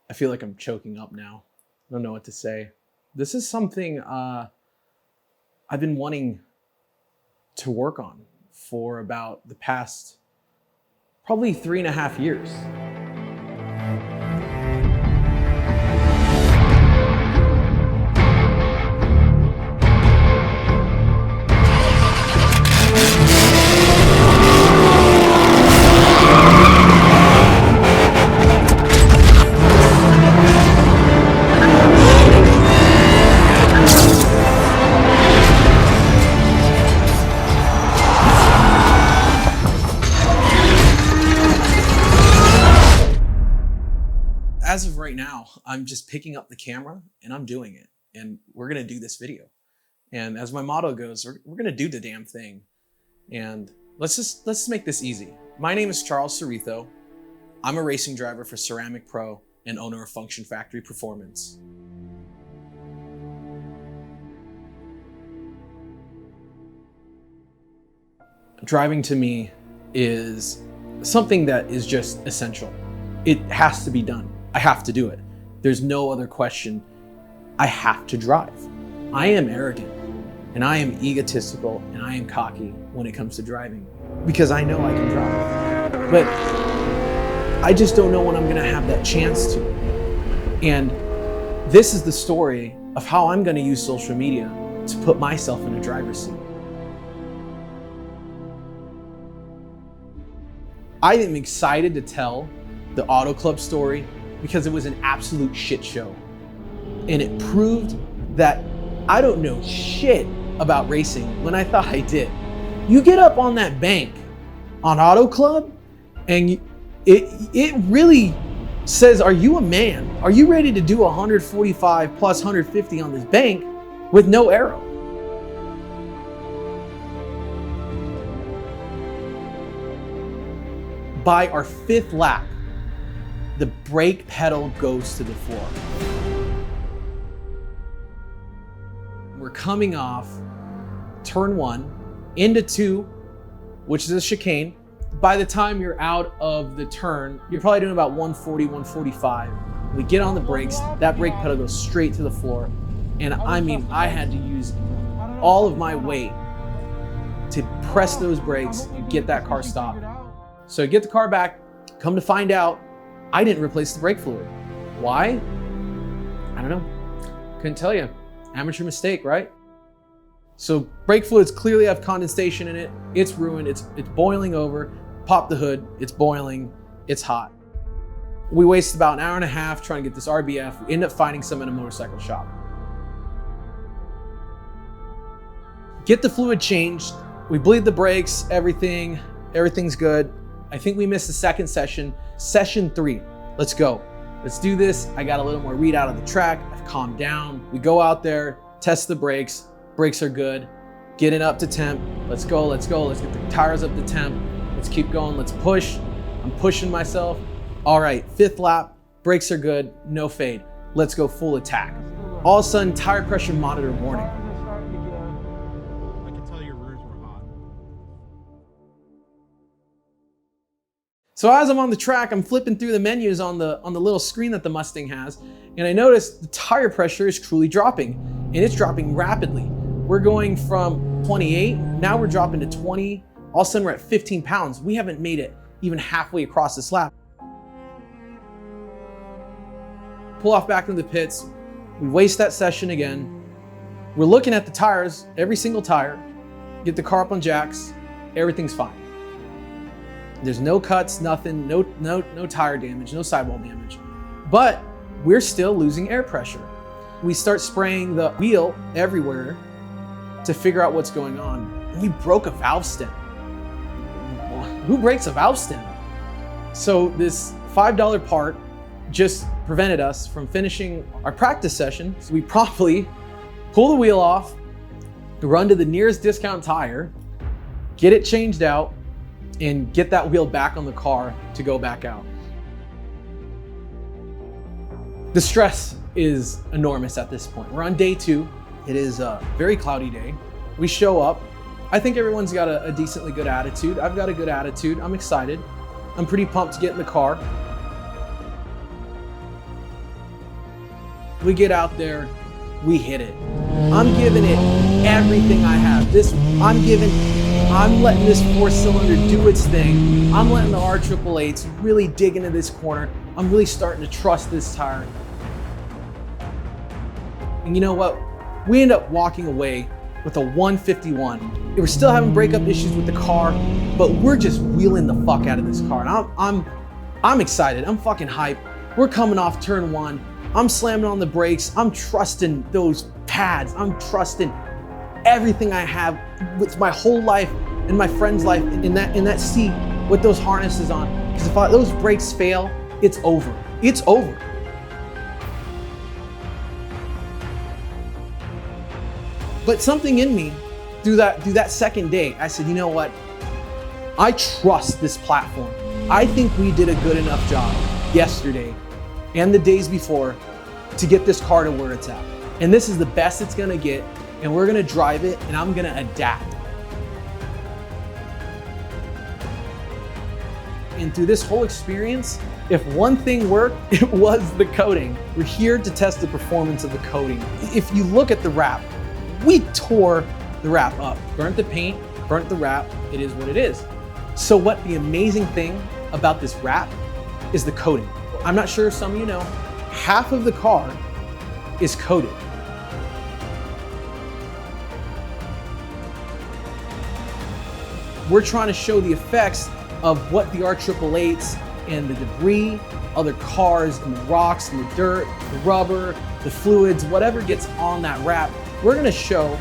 I feel like I'm choking up now. I don't know what to say. This is something I've been wanting to work on for about the past probably 3.5 years. As of right now, I'm just picking up the camera and I'm doing it. And we're gonna do this video. And as my motto goes, we're gonna do the damn thing. And let's make this easy. My name is Charles Cerritho. I'm a racing driver for Ceramic Pro and owner of Function Factory Performance. Driving to me is something that is just essential. It has to be done. I have to do it. There's no other question. I have to drive. I am arrogant and I am egotistical and I am cocky when it comes to driving because I know I can drive. But I just don't know when I'm gonna have that chance to. And this is the story of how I'm gonna use social media to put myself in a driver's seat. I am excited to tell the Auto Club story because it was an absolute shit show. And it proved that I don't know shit about racing when I thought I did. You get up on that bank on Auto Club and it really says, are you a man? Are you ready to do 145 plus 150 on this bank with no arrow? By our 5th lap, the brake pedal goes to the floor. We're coming off turn 1 into 2, which is a chicane. By the time you're out of the turn, you're probably doing about 140, 145. We get on the brakes, that brake pedal goes straight to the floor. And I mean, I had to use all of my weight to press those brakes and get that car stopped. So get the car back, come to find out, I didn't replace the brake fluid. Why? I don't know. Couldn't tell you. Amateur mistake, right? So brake fluids clearly have condensation in it. It's ruined, it's boiling over. Pop the hood, it's boiling, it's hot. We waste about an hour and a half trying to get this RBF. We end up finding some in a motorcycle shop. Get the fluid changed. We bleed the brakes, everything's good. I think we missed the second session. Session 3, let's go. Let's do this. I got a little more readout of the track. I've calmed down. We go out there, test the brakes. Brakes are good. Get it up to temp. Let's go. Let's get the tires up to temp. Let's keep going. Let's push. I'm pushing myself. All right, 5th lap. Brakes are good. No fade. Let's go full attack. All of a sudden, tire pressure monitor warning. So as I'm on the track, I'm flipping through the menus on the little screen that the Mustang has, and I noticed the tire pressure is truly dropping, and it's dropping rapidly. We're going from 28, now we're dropping to 20, all of a sudden we're at 15 pounds. We haven't made it even halfway across this lap. Pull off back into the pits, we waste that session again. We're looking at the tires, every single tire, get the car up on jacks, everything's fine. There's no cuts, nothing, no tire damage, no sidewall damage. But we're still losing air pressure. We start spraying the wheel everywhere to figure out what's going on. And we broke a valve stem. Who breaks a valve stem? So this $5 part just prevented us from finishing our practice session. So we promptly pull the wheel off, run to the nearest discount tire, get it changed out, and get that wheel back on the car to go back out. The stress is enormous at this point. We're on day 2. It is a very cloudy day. We show up. I think everyone's got a decently good attitude. I've got a good attitude. I'm excited. I'm pretty pumped to get in the car. We get out there, we hit it. I'm giving it everything I have. I'm letting this 4-cylinder do its thing. I'm letting the R888s really dig into this corner. I'm really starting to trust this tire. And you know what? We end up walking away with a 151. We're still having breakup issues with the car, but we're just wheeling the fuck out of this car. And I'm excited. I'm fucking hyped. We're coming off turn 1. I'm slamming on the brakes. I'm trusting those pads. I'm trusting everything I have with my whole life and my friend's life in that seat with those harnesses on. Because if those brakes fail, it's over. It's over. But something in me through that second day, I said, you know what? I trust this platform. I think we did a good enough job yesterday and the days before to get this car to where it's at. And this is the best it's gonna get, and we're gonna drive it, and I'm gonna adapt. And through this whole experience, if one thing worked, it was the coating. We're here to test the performance of the coating. If you look at the wrap, we tore the wrap up. Burnt the paint, burnt the wrap, it is what it is. So what the amazing thing about this wrap is the coating. I'm not sure if some of you know, half of the car is coated. We're trying to show the effects of what the R888s and the debris, other cars and the rocks and the dirt, the rubber, the fluids, whatever gets on that wrap, we're gonna show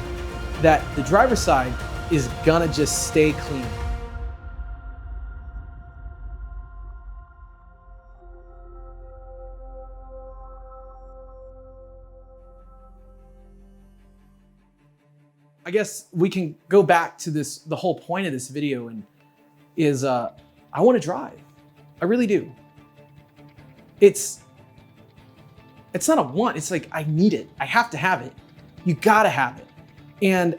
that the driver's side is gonna just stay clean. I guess we can go back to the whole point of this video, and is I want to drive. I really do. It's not a want, it's like I need it. I have to have it. You gotta have it. And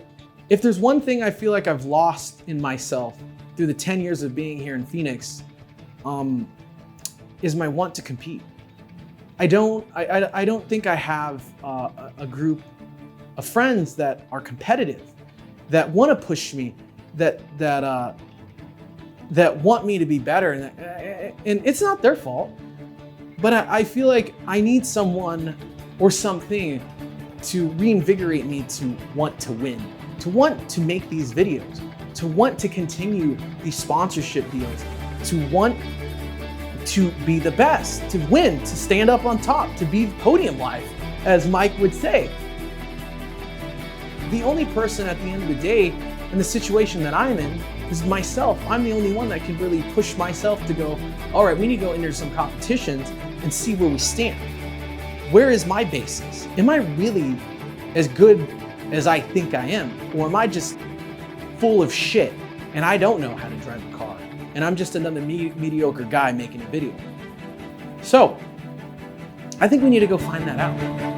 if there's one thing I feel like I've lost in myself through the 10 years of being here in Phoenix, is my want to compete. I don't think I have a group of friends that are competitive, that want to push me, that want me to be better, and it's not their fault. But I feel like I need someone or something to reinvigorate me to want to win, to want to make these videos, to want to continue these sponsorship deals, to want to be the best, to win, to stand up on top, to be podium life, as Mike would say. The only person at the end of the day in the situation that I'm in is myself. I'm the only one that can really push myself to go, all right, we need to go into some competitions and see where we stand. Where is my basis? Am I really as good as I think I am? Or am I just full of shit and I don't know how to drive a car and I'm just another mediocre guy making a video? So I think we need to go find that out.